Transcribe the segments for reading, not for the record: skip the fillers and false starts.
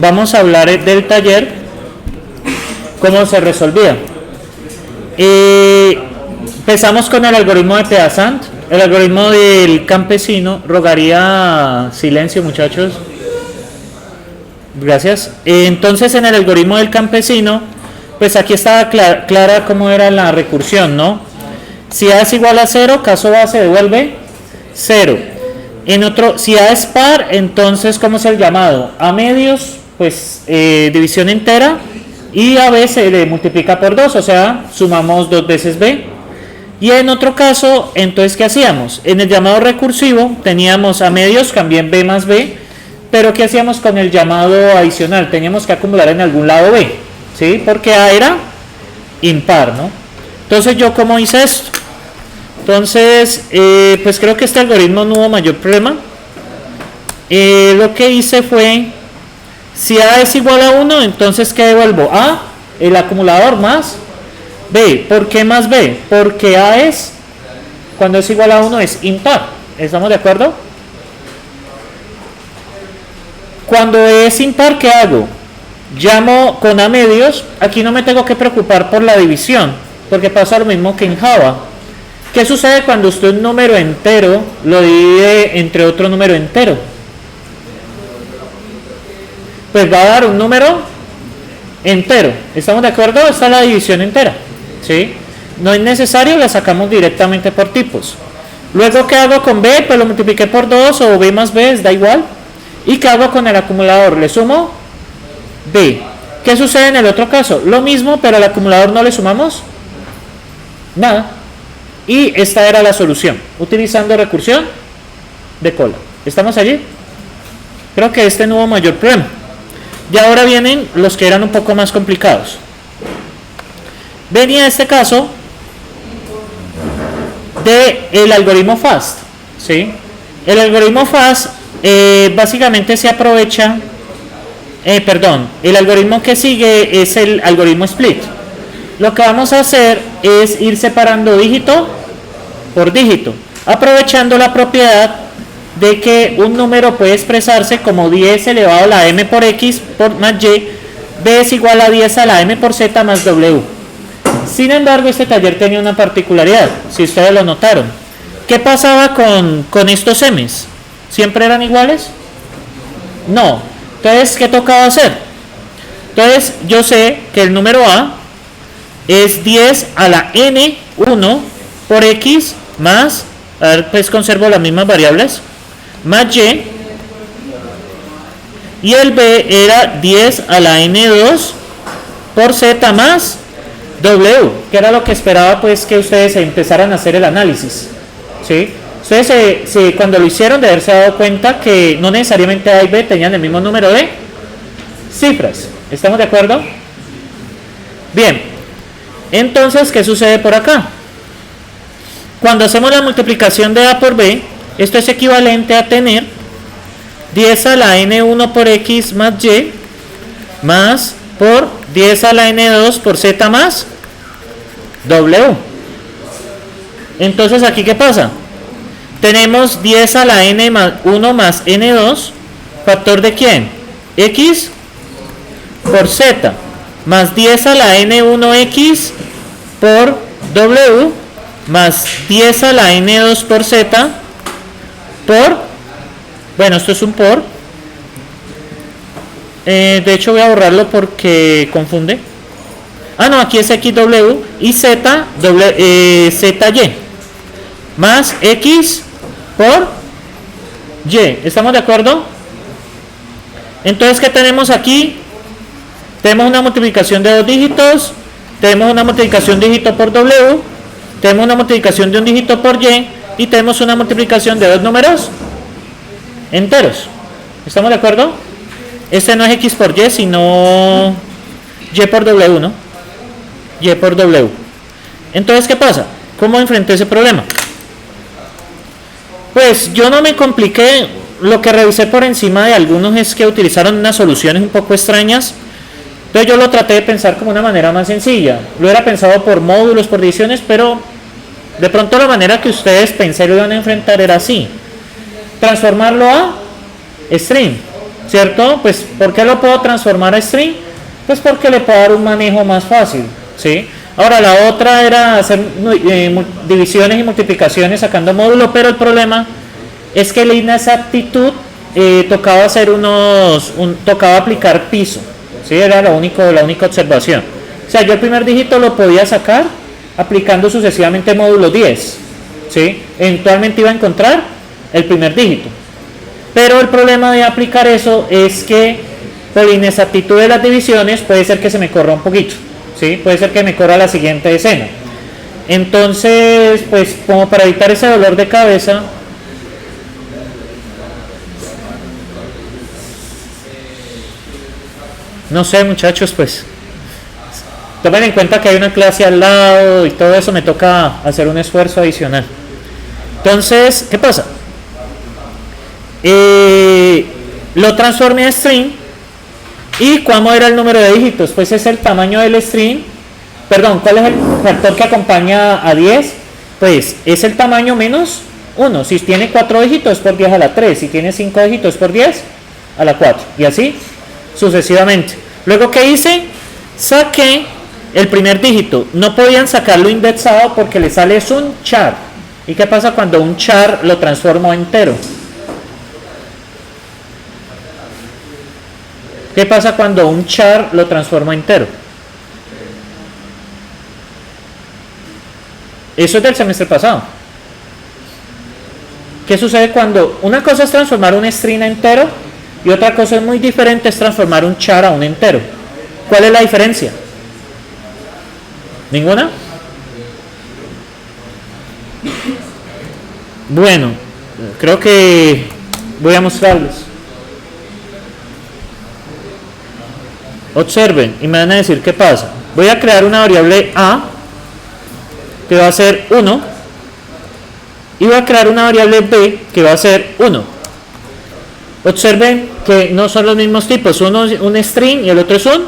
Vamos a hablar del taller, cómo se resolvía. Empezamos con el algoritmo de Peasant, el algoritmo del campesino. Rogaría silencio, muchachos. Gracias. Entonces, en el algoritmo del campesino, pues aquí estaba clara cómo era la recursión, ¿no? Si A es igual a 0, caso base devuelve 0. En otro, si A es par, entonces, ¿cómo es el llamado? A medios, pues división entera, y a B se le multiplica por 2, o sea, sumamos 2 veces B. Y en otro caso, entonces, ¿qué hacíamos? En el llamado recursivo teníamos a medios, también B más B, pero ¿qué hacíamos con el llamado adicional? Teníamos que acumular en algún lado B, ¿sí? Porque A era impar, ¿no? Entonces, ¿yo cómo hice esto? Entonces, pues creo que este algoritmo no hubo mayor problema. Lo que hice fue, si A es igual a 1, entonces ¿qué devuelvo? A, el acumulador, más B. ¿Por qué más B? Porque A es, cuando es igual a 1, es impar. ¿Estamos de acuerdo? Cuando es impar, ¿qué hago? Llamo con A medios. Aquí no me tengo que preocupar por la división, porque pasa lo mismo que en Java. ¿Qué sucede cuando usted un número entero lo divide entre otro número entero? Pues va a dar un número entero. ¿Estamos de acuerdo? Esta es la división entera, ¿sí? No es necesario, la sacamos directamente por tipos. Luego, ¿qué hago con B? Pues lo multipliqué por 2 o B más B, da igual. ¿Y qué hago con el acumulador? Le sumo B. ¿Qué sucede en el otro caso? Lo mismo, pero al acumulador no le sumamos nada. Y esta era la solución, utilizando recursión de cola. ¿Estamos allí? Creo que este no hubo mayor problema. Y ahora vienen los que eran un poco más complicados. Venía este caso del algoritmo FAST, ¿sí? El algoritmo FAST básicamente se aprovecha, el algoritmo que sigue es el algoritmo split. Lo que vamos a hacer es ir separando dígito por dígito, aprovechando la propiedad de que un número puede expresarse como 10 elevado a la m por x más y, b es igual a 10 a la m por z más w. Sin embargo, este taller tenía una particularidad, si ustedes lo notaron. ¿Qué pasaba con estos m's? ¿Siempre eran iguales? No. Entonces, ¿qué tocaba hacer? Entonces, yo sé que el número a es 10 a la n1 por x más, a ver, pues conservo las mismas variables, más y el b era 10 a la n2 por z más w, que era lo que esperaba pues que ustedes empezaran a hacer el análisis, ¿sí? Ustedes cuando lo hicieron de haberse dado cuenta que no necesariamente a y b tenían el mismo número de cifras. ¿Estamos de acuerdo? Bien, entonces, ¿qué sucede por acá? Cuando hacemos la multiplicación de a por b, esto es equivalente a tener 10 a la n1 por x más y más por 10 a la n2 por z más w. Entonces, ¿aquí qué pasa? Tenemos 10 a la n1 más n2, ¿factor de quién? X por z, más 10 a la n1x por w, más 10 a la n2 por z por, bueno, esto es un por, de hecho voy a borrarlo porque confunde. No, aquí es xw y zy más x por y. ¿Estamos de acuerdo? Entonces, ¿qué tenemos aquí? Tenemos una multiplicación de dos dígitos, tenemos una multiplicación de un dígito por w, tenemos una multiplicación de un dígito por y tenemos una multiplicación de dos números enteros. ¿Estamos de acuerdo? Este no es x por y, sino y por w, ¿no? Y por w. Entonces, ¿qué pasa? ¿Cómo enfrenté ese problema? Pues yo no me compliqué. Lo que revisé por encima de algunos es que utilizaron unas soluciones un poco extrañas. Entonces yo lo traté de pensar como una manera más sencilla. Lo era pensado por módulos, por divisiones, pero de pronto la manera que ustedes pensé lo iban a enfrentar era así. Transformarlo a string. ¿cierto? Pues, ¿por qué lo puedo transformar a string? Pues porque le puedo dar un manejo más fácil, ¿sí? Ahora, la otra era hacer divisiones y multiplicaciones sacando módulo, pero el problema es que la inexactitud tocaba tocaba aplicar piso, ¿sí? Era la única observación. O sea, yo el primer dígito lo podía sacar aplicando sucesivamente módulo 10, ¿sí? Eventualmente iba a encontrar el primer dígito. Pero el problema de aplicar eso es que por la inexactitud de las divisiones puede ser que se me corra un poquito, ¿sí? Puede ser que me corra la siguiente decena. Entonces, pues como para evitar ese dolor de cabeza, no sé, muchachos, pues tomen en cuenta que hay una clase al lado y todo eso, me toca hacer un esfuerzo adicional. Entonces, ¿qué pasa? Lo transformé a string. ¿Y cuál era el número de dígitos? Pues es el tamaño del string. Perdón, ¿cuál es el factor que acompaña a 10? Pues es el tamaño menos 1. Si tiene 4 dígitos, por 10 a la 3. Si tiene 5 dígitos, por 10 a la 4. Y así sucesivamente. Luego, ¿qué hice? Saqué el primer dígito. No podían sacarlo indexado porque le sale es un char. ¿Y qué pasa cuando un char lo transformo a entero? ¿Qué pasa cuando un char lo transformo a entero? Eso es del semestre pasado. ¿Qué sucede cuando una cosa es transformar un string a entero y otra cosa es muy diferente es transformar un char a un entero? ¿Cuál es la diferencia? ¿Ninguna? Bueno, creo que voy a mostrarles. Observen y me van a decir qué pasa. Voy a crear una variable a que va a ser 1 y voy a crear una variable b que va a ser 1. Observen que no son los mismos tipos, uno es un string y el otro es un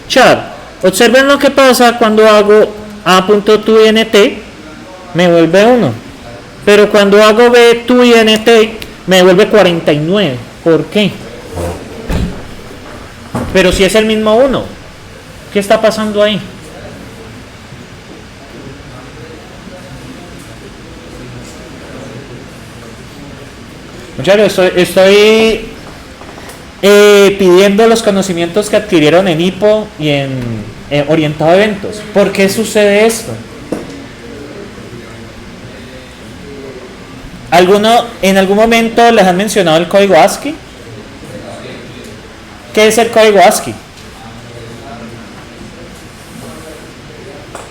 char. Observen lo que pasa cuando hago a.toInt, me vuelve 1, pero cuando hago b.toInt me devuelve 49. ¿Por qué? Pero si es el mismo 1, ¿qué está pasando ahí? Muchachos, estoy pidiendo los conocimientos que adquirieron en HIPPO y en orientado a eventos. ¿Por qué sucede esto? ¿En algún momento les han mencionado el código ASCII? ¿Qué es el código ASCII?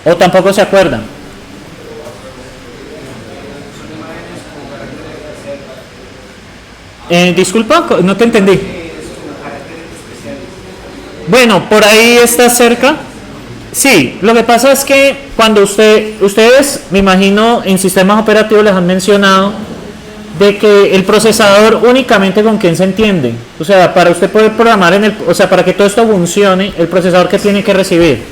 ¿O tampoco se acuerdan? Disculpa, no te entendí. Bueno, por ahí está cerca. Sí, lo que pasa es que cuando ustedes, me imagino, en sistemas operativos les han mencionado de que el procesador únicamente con quién se entiende. O sea, para usted poder programar o sea, para que todo esto funcione, el procesador que tiene que recibir.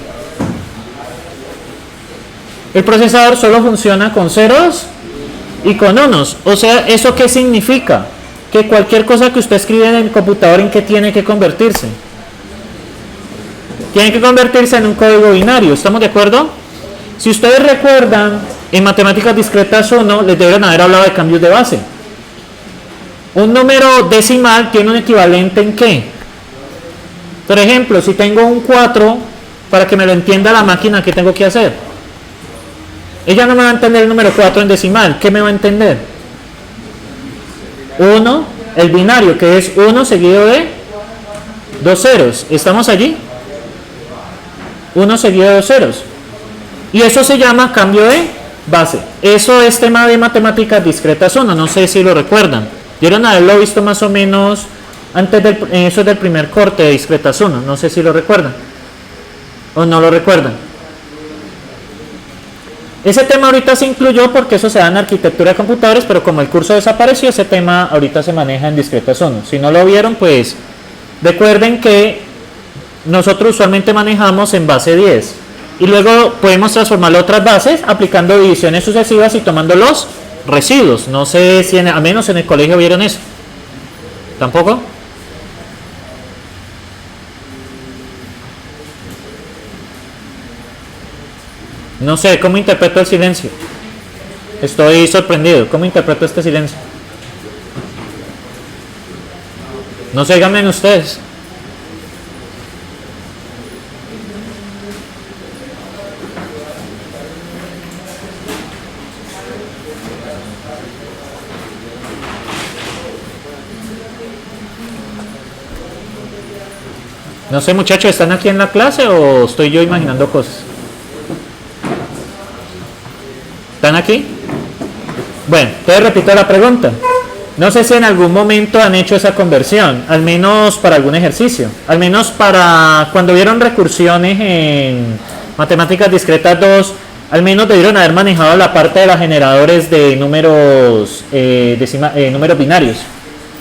El procesador solo funciona con ceros y con unos. O sea, ¿eso qué significa? Que cualquier cosa que usted escribe en el computador, ¿en qué tiene que convertirse? Tiene que convertirse en un código binario, ¿estamos de acuerdo? Si ustedes recuerdan, en matemáticas discretas 1 les deberían haber hablado de cambios de base. Un número decimal tiene un equivalente ¿en qué? Por ejemplo, si tengo un 4, para que me lo entienda la máquina, ¿qué tengo que hacer? Ella no me va a entender el número 4 en decimal, ¿qué me va a entender? 1, el binario, que es 1 seguido de 2 ceros. ¿Estamos allí? 1 seguido de 2 ceros. Y eso se llama cambio de base. Eso es tema de matemáticas discretas 1, no sé si lo recuerdan. Dieron haberlo visto más o menos antes eso del primer corte de discretas 1, no sé si lo recuerdan. ¿O no lo recuerdan? Ese tema ahorita se incluyó porque eso se da en arquitectura de computadores, pero como el curso desapareció, ese tema ahorita se maneja en discretas 1. Si no lo vieron, pues recuerden que nosotros usualmente manejamos en base 10 y luego podemos transformarlo a otras bases aplicando divisiones sucesivas y tomando los residuos. No sé si al menos en el colegio vieron eso. ¿Tampoco? No sé, ¿cómo interpreto el silencio? Estoy sorprendido. ¿Cómo interpreto este silencio? No sé, díganme ustedes. No sé, muchachos, ¿están aquí en la clase o estoy yo imaginando cosas? ¿Están aquí? Bueno, entonces repito la pregunta. No sé si en algún momento han hecho esa conversión, al menos para algún ejercicio, al menos para cuando vieron recursiones en matemáticas discretas 2, al menos debieron haber manejado la parte de los generadores de números, números binarios.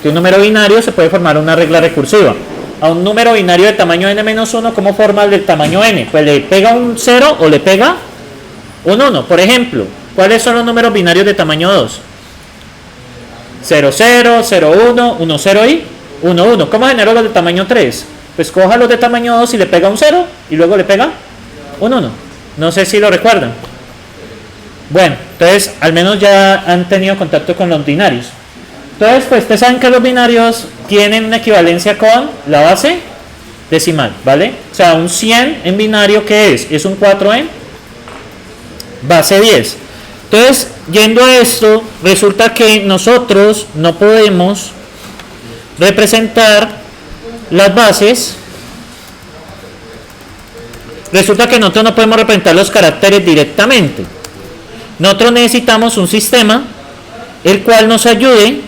Que un número binario se puede formar una regla recursiva. A un número binario de tamaño n-1, ¿cómo forma el del tamaño n? Pues le pega un 0 o le pega un 1. Por ejemplo, ¿cuáles son los números binarios de tamaño 2? 0, 0, 0, 1, 1, 0 y 1, 1. ¿Cómo generó los de tamaño 3? Pues coja los de tamaño 2 y le pega un 0 y luego le pega un 1. No sé si lo recuerdan. Bueno, entonces al menos ya han tenido contacto con los binarios. Entonces, pues ustedes saben que los binarios tienen una equivalencia con la base decimal, ¿vale? O sea, un 100 en binario, ¿qué es? Es un 4 en base 10. Entonces, yendo a esto, resulta que nosotros no podemos representar las bases. Resulta que nosotros no podemos representar los caracteres directamente. Nosotros necesitamos un sistema el cual nos ayude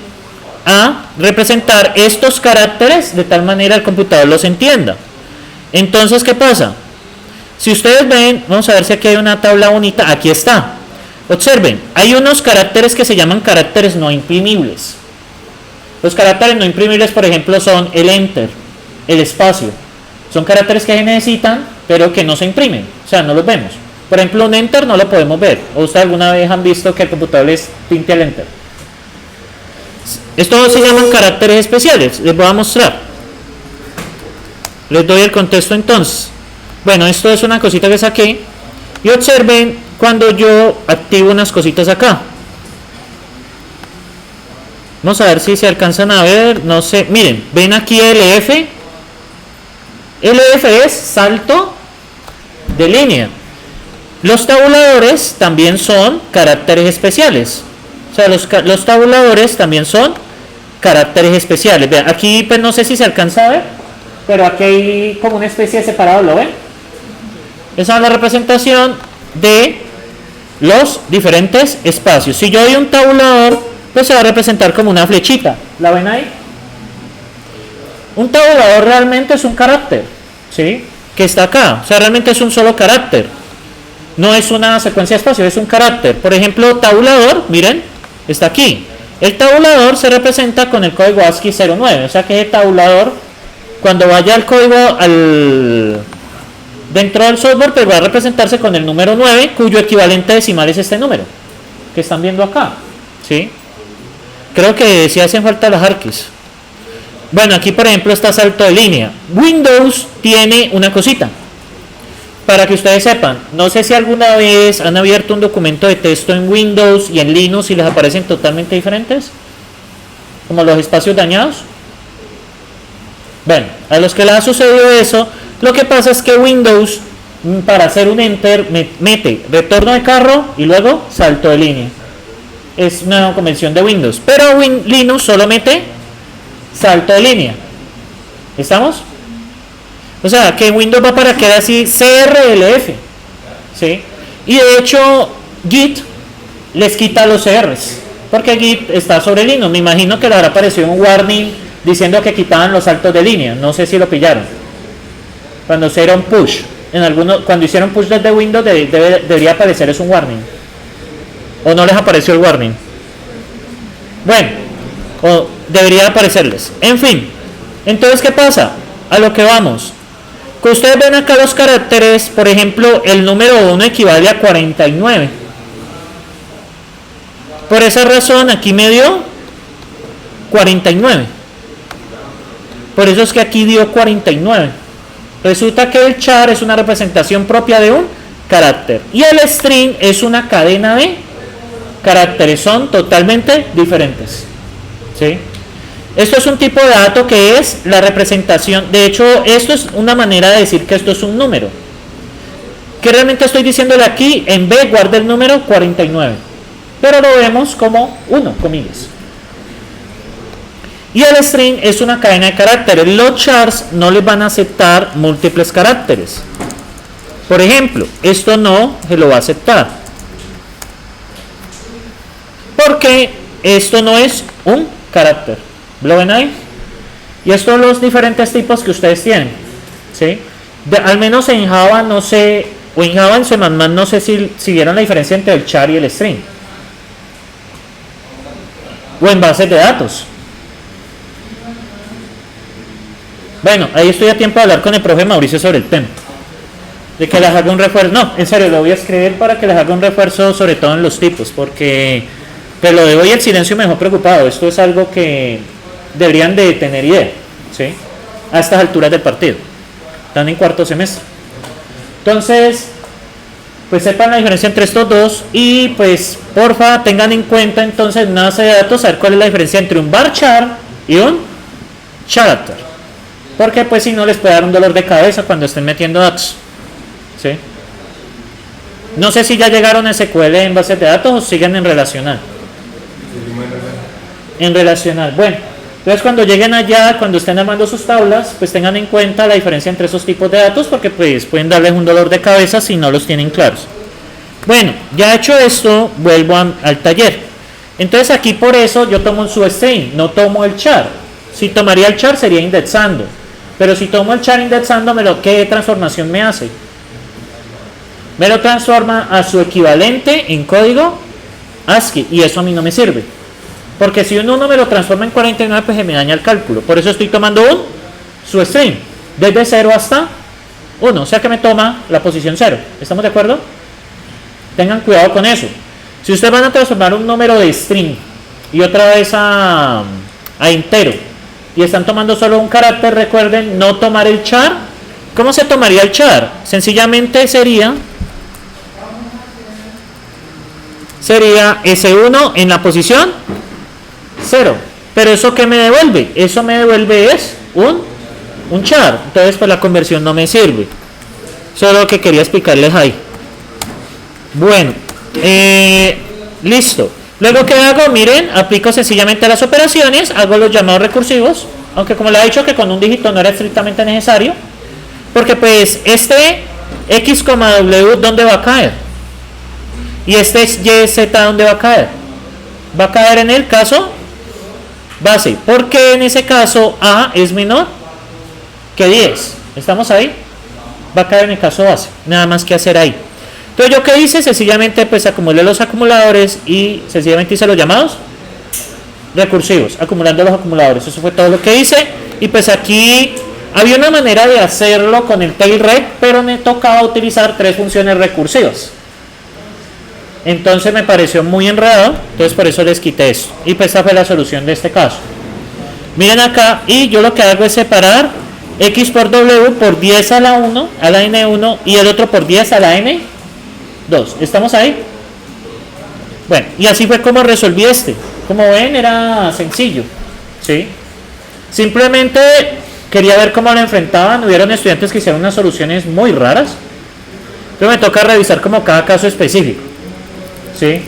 a representar estos caracteres de tal manera el computador los entienda. Entonces, ¿qué pasa? Si ustedes ven, vamos a ver si aquí hay una tabla bonita. Aquí está. Observen, hay unos caracteres que se llaman caracteres no imprimibles. Los caracteres no imprimibles, por ejemplo, son el enter, el espacio. Son caracteres que se necesitan, pero que no se imprimen. O sea, no los vemos. Por ejemplo, un enter no lo podemos ver. ¿O ustedes alguna vez han visto que el computador les pinte el enter? Estos se llaman caracteres especiales. Les voy a mostrar. Les doy el contexto entonces. Bueno, esto es una cosita que saqué. Y observen cuando yo activo unas cositas acá. Vamos a ver si se alcanzan a ver. No sé. Miren, ven aquí LF. LF es salto de línea. Los tabuladores también son caracteres especiales. O sea, los tabuladores también son caracteres especiales. Vean, aquí pues no sé si se alcanza a ver, pero aquí hay como una especie de separador, ¿lo ven? Esa es la representación de los diferentes espacios. Si yo doy un tabulador, pues se va a representar como una flechita. ¿La ven ahí? Un tabulador realmente es un carácter, ¿sí? Que está acá. O sea, realmente es un solo carácter. No es una secuencia de espacios, es un carácter. Por ejemplo, tabulador, miren, está aquí. El tabulador se representa con el código ASCII 09. O sea que el tabulador, cuando vaya al código dentro del software, pues va a representarse con el número 9, cuyo equivalente decimal es este número que están viendo acá, ¿sí? Creo que sí hacen falta las arquis. Bueno, aquí por ejemplo está salto de línea. Windows tiene una cosita para que ustedes sepan. No sé si alguna vez han abierto un documento de texto en Windows y en Linux y les aparecen totalmente diferentes, como los espacios dañados. Bueno, a los que les ha sucedido eso, lo que pasa es que Windows, para hacer un enter, mete retorno de carro y luego salto de línea. Es una convención de Windows, pero Linux solo mete salto de línea. ¿Estamos? O sea, que Windows va para quedar así CRLF, ¿sí? Y de hecho, Git les quita los CRs, porque Git está sobre Linux. Me imagino que le habrá aparecido un warning diciendo que quitaban los saltos de línea. No sé si lo pillaron. Cuando hicieron push, cuando hicieron push desde Windows, debería aparecer es un warning. ¿O no les apareció el warning? Bueno, o debería aparecerles. En fin, entonces, ¿qué pasa? A lo que vamos. Que ustedes ven acá los caracteres, por ejemplo, el número 1 equivale a 49. Por esa razón, aquí me dio 49. Por eso es que aquí dio 49. Resulta que el char es una representación propia de un carácter. Y el string es una cadena de caracteres, son totalmente diferentes. ¿Sí? Esto es un tipo de dato que es la representación. De hecho, esto es una manera de decir que esto es un número. Que realmente estoy diciéndole aquí, en B guarda el número 49. Pero lo vemos como 1, comillas. Y el string es una cadena de caracteres. Los chars no les van a aceptar múltiples caracteres. Por ejemplo, esto no se lo va a aceptar. Porque esto no es un carácter. ¿Lo ven ahí? Y estos son los diferentes tipos que ustedes tienen. ¿Sí? Al menos en Java no sé, o en Java en C++ no sé si vieron la diferencia entre el char y el string. O en bases de datos. Bueno, ahí estoy a tiempo de hablar con el profe Mauricio sobre el tema. De que les haga un refuerzo. No, en serio, lo voy a escribir para que les haga un refuerzo sobre todo en los tipos. Porque pues lo de hoy el silencio me dejó preocupado. Esto es algo que deberían de tener idea. ¿Sí? A estas alturas del partido. Están en cuarto semestre. Entonces, pues sepan la diferencia entre estos dos. Y pues, porfa, tengan en cuenta entonces en una base de datos saber cuál es la diferencia entre un varchar y un character. Porque pues si no les puede dar un dolor de cabeza cuando estén metiendo datos. ¿Sí? No sé si ya llegaron a SQL en bases de datos o siguen en relacional. En relacional. Bueno, entonces cuando lleguen allá, cuando estén armando sus tablas, pues tengan en cuenta la diferencia entre esos tipos de datos, porque pues pueden darles un dolor de cabeza si no los tienen claros. Bueno, ya hecho esto, vuelvo al taller. Entonces aquí por eso yo tomo un substring, no tomo el char. Si tomaría el char sería indexando. Pero si tomo el char indexando, ¿qué transformación me hace? Me lo transforma a su equivalente en código ASCII. Y eso a mí no me sirve. Porque si un 1 me lo transforma en 49, pues se me daña el cálculo. Por eso estoy tomando un substring. Desde 0 hasta 1. O sea que me toma la posición 0. ¿Estamos de acuerdo? Tengan cuidado con eso. Si ustedes van a transformar un número de string y otra vez a entero, y están tomando solo un carácter, recuerden no tomar el char. ¿Cómo se tomaría el char? Sencillamente sería S1 en la posición 0. Pero ¿eso qué me devuelve? Eso me devuelve es un char. Entonces pues la conversión no me sirve. Eso es lo que quería explicarles ahí. Bueno, listo. Luego, ¿qué hago? Miren, aplico sencillamente las operaciones, hago los llamados recursivos, aunque como les he dicho que con un dígito no era estrictamente necesario, porque pues este X, W, ¿dónde va a caer? Y este Y, Z, ¿dónde va a caer? Va a caer en el caso base, porque en ese caso A es menor que 10. ¿Estamos ahí? Va a caer en el caso base, nada más que hacer ahí. Entonces, ¿yo qué hice? Sencillamente pues acumulé los acumuladores y sencillamente hice los llamados recursivos, acumulando los acumuladores. Eso fue todo lo que hice. Y pues aquí había una manera de hacerlo con el tailrec, pero me tocaba utilizar 3 funciones recursivas. Entonces me pareció muy enredado, entonces por eso les quité eso. Y pues esta fue la solución de este caso. Miren acá, y yo lo que hago es separar X por W por 10 a la 1, a la N1, y el otro por 10 a la N2. ¿Estamos ahí? Bueno, y así fue como resolví este. Como ven, era sencillo. ¿Sí? Simplemente quería ver cómo lo enfrentaban. Hubieron estudiantes que hicieron unas soluciones muy raras. Entonces me toca revisar como cada caso específico. ¿Sí?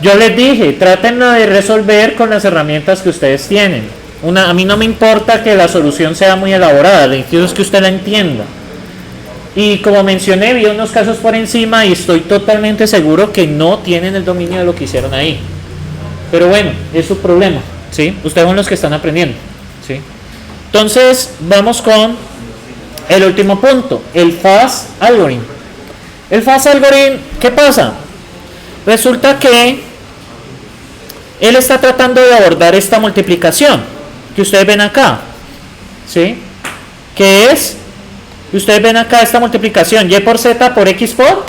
Yo les dije, trátenlo de resolver con las herramientas que ustedes tienen. A mí no me importa que la solución sea muy elaborada, lo importante es que usted la entienda. Y como mencioné, vi unos casos por encima y estoy totalmente seguro que no tienen el dominio de lo que hicieron ahí. Pero bueno, es su problema, ¿sí? Ustedes son los que están aprendiendo, ¿sí? Entonces, vamos con el último punto, el fast algorithm. El fast algorithm, ¿qué pasa? Resulta que él está tratando de abordar esta multiplicación que ustedes ven acá, ¿sí? Que es, ustedes ven acá esta multiplicación, Y por Z por X por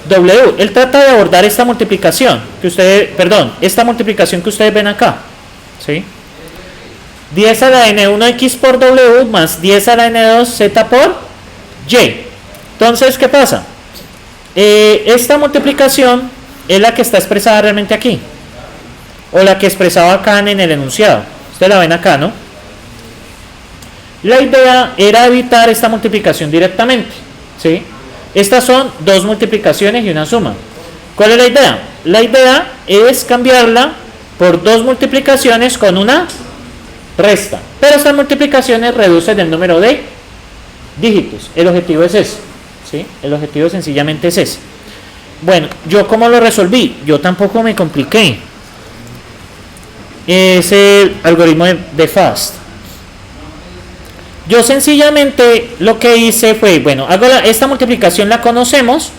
W. Él trata de abordar esta multiplicación que ustedes, esta multiplicación que ustedes ven acá, ¿sí? 10 a la N1 X por W más 10 a la N2 Z por Y. Entonces, ¿qué pasa? Esta multiplicación es la que está expresada realmente aquí, o la que expresaba acá en el enunciado. Ustedes la ven acá, ¿no? La idea era evitar esta multiplicación directamente, ¿sí? Estas son dos multiplicaciones y una suma. ¿Cuál es la idea? La idea es cambiarla por dos multiplicaciones con una resta. Pero estas multiplicaciones reducen el número de dígitos. El objetivo es ese, ¿sí? El objetivo sencillamente es ese. Bueno, ¿yo cómo lo resolví? Yo tampoco me compliqué. Es el algoritmo de FAST. Yo sencillamente lo que hice fue, bueno, hago esta multiplicación la conocemos.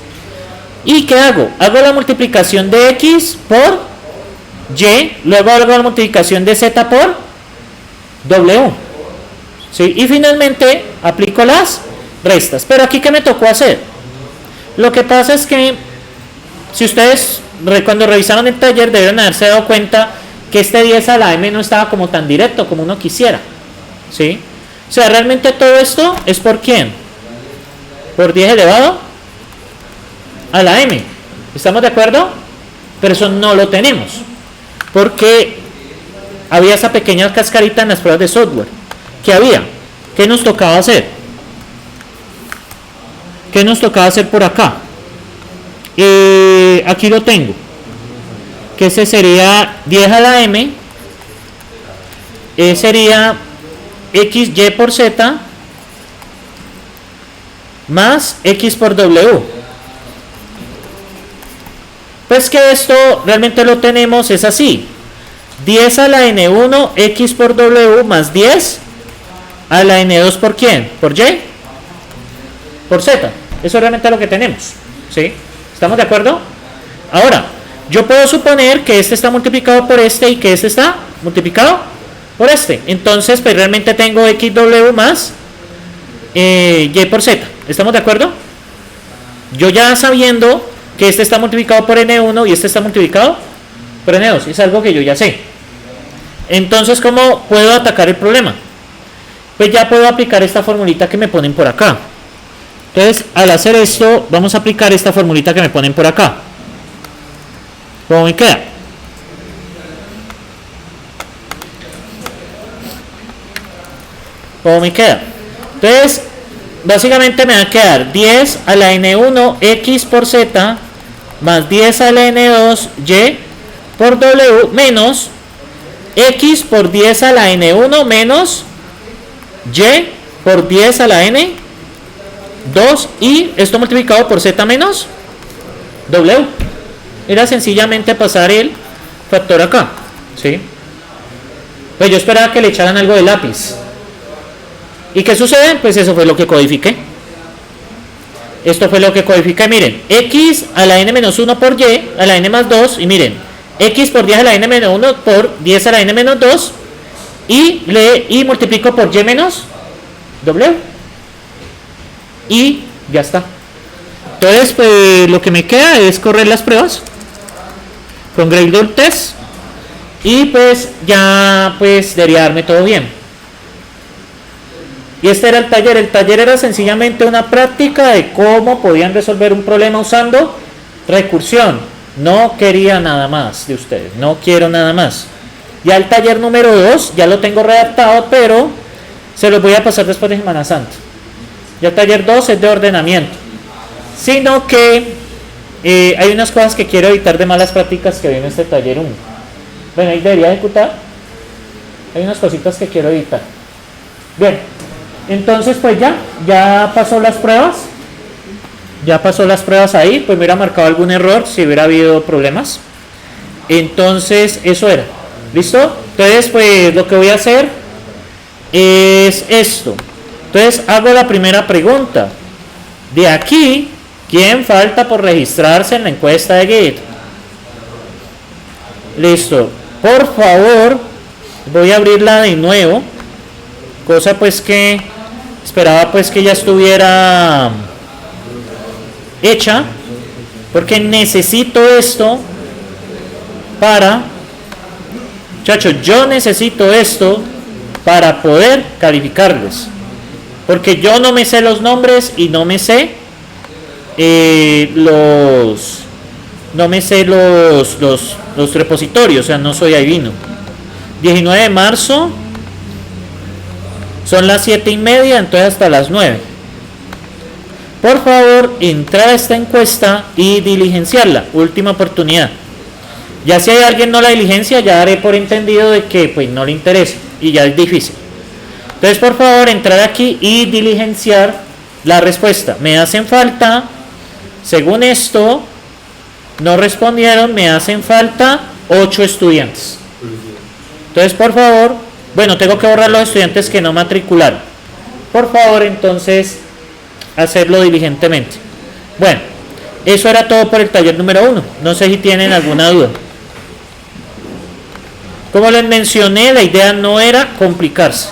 ¿Y qué hago? Hago la multiplicación de X por Y, luego hago la multiplicación de Z por W. ¿Sí? Y finalmente aplico las restas. Pero aquí, ¿qué me tocó hacer? Lo que pasa es que, si ustedes cuando revisaron el taller debieron haberse dado cuenta que este 10 a la M no estaba como tan directo como uno quisiera. ¿Sí? O sea, realmente todo esto es por ¿quién? Por 10 elevado a la M. ¿Estamos de acuerdo? Pero eso no lo tenemos, porque había esa pequeña cascarita en las pruebas de software. ¿Qué había? ¿Qué nos tocaba hacer? ¿Qué nos tocaba hacer por acá? Aquí lo tengo, que ese sería 10 a la M, sería XY por Z más X por W. Pues que esto realmente lo tenemos, es así: 10 a la N1 X por W más 10 a la N2 por ¿quién? Por Y por Z. Eso es realmente lo que tenemos, ¿sí? ¿Estamos de acuerdo? Ahora, yo puedo suponer que este está multiplicado por este y que este está multiplicado por este. Entonces, pues realmente tengo XW más Y por Z. ¿Estamos de acuerdo? Yo ya sabiendo que este está multiplicado por N1 y este está multiplicado por N2, es algo que yo ya sé. Entonces, ¿cómo puedo atacar el problema? Pues ya puedo aplicar esta formulita que me ponen por acá. Entonces, al hacer esto, vamos a aplicar esta formulita que me ponen por acá. ¿Cómo me queda? ¿Cómo me queda? Entonces, básicamente me va a quedar 10 a la N1 X por Z más 10 a la N2 Y por W menos X por 10 a la N1 menos Y por 10 a la N2 y esto multiplicado por Z menos W. Era sencillamente pasar el factor acá, ¿sí? Pues yo esperaba que le echaran algo de lápiz. ¿Y qué sucede? Pues eso fue lo que codifiqué. Esto fue lo que codifiqué. Miren, X a la N-1 por Y a la N más 2. Y miren, X por 10 a la N-1 por 10 a la N menos 2. Y multiplico por Y menos W. Y ya está. Entonces, pues lo que me queda es correr las pruebas con Gradle Test. Y pues ya pues debería darme todo bien. Y este era el taller. El taller era sencillamente una práctica de cómo podían resolver un problema usando recursión. No quería nada más de ustedes. No quiero nada más. Ya el taller número 2 ya lo tengo redactado, pero se los voy a pasar después de Semana Santa. Ya el taller 2 es de ordenamiento. Sino que hay unas cosas que quiero evitar de malas prácticas que viene este taller 1. Bueno, ahí debería ejecutar. Hay unas cositas que quiero evitar. Bien. Entonces pues ya pasó las pruebas. Ya pasó las pruebas ahí. Pues me hubiera marcado algún error si hubiera habido problemas. Entonces eso era. ¿Listo? Entonces pues lo que voy a hacer es esto. Entonces hago la primera pregunta. De aquí, ¿quién falta por registrarse en la encuesta de Git? Listo. Por favor, voy a abrirla de nuevo. Cosa pues que esperaba pues que ya estuviera hecha, porque necesito esto para, muchachos, yo necesito esto para poder calificarles, porque yo no me sé los nombres y no me sé no me sé los repositorios, o sea, no soy adivino. 19 de marzo, son las 7:30, entonces hasta las 9. Por favor, entrar a esta encuesta y diligenciarla, última oportunidad. Ya si hay alguien no la diligencia, ya daré por entendido de que pues no le interesa y ya es difícil. Entonces, por favor, entrar aquí y diligenciar la respuesta. Me hacen falta, según esto, no respondieron, me hacen falta 8 estudiantes. Entonces, por favor, bueno, tengo que borrar los estudiantes que no matricularon. Por favor, entonces, hacerlo diligentemente. Bueno, eso era todo por el taller número 1. No sé si tienen alguna duda. Como les mencioné, la idea no era complicarse.